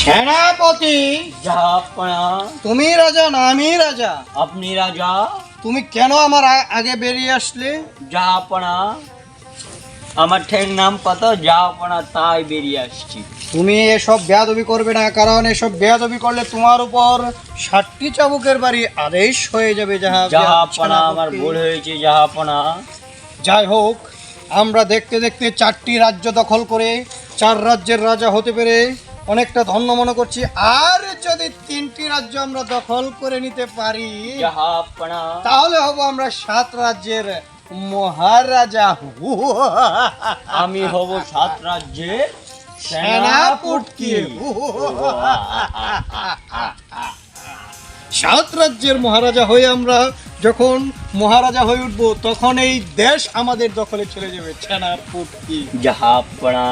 সেনাপতি, জাহাপনা। তুমি রাজা না আমি রাজা? আপনি রাজা। তুমি কেন আমার আগে বেরিয়ে আসলে? জাহাপনা, আমার ঠেক নাম কত, জাহাপনা, তাই বেরিয়ে আসছি। তুমি এসব বেয়াদবি করবে না, কারণ এসব বেয়াদবি করলে তোমার উপর 60টি চাবুকের বাড়ি আদেশ হয়ে যাবে। জাহাপনা, আমার ভুল হয়েছে জাহাপনা। যাই হোক, আমরা দেখতে দেখতে 4টি রাজ্য দখল করে 4 রাজ্যের রাজা হতে পেরে অনেকটা ধন্য মনে করছি। আর যদি 3টি রাজ্য আমরা দখল করে নিতে পারি, জাহাপনা, তাহলে হব আমরা 7 রাজ্যের মহারাজা। আমি হব 7 রাজ্যের সেনাপতি। 7 রাজ্যের মহারাজা হয়ে আমরা যখন মহারাজা হয়ে উঠবো, তখন এই দেশ আমাদের দখলে চলে যাবে। সেনাপতি। জাহাপনা।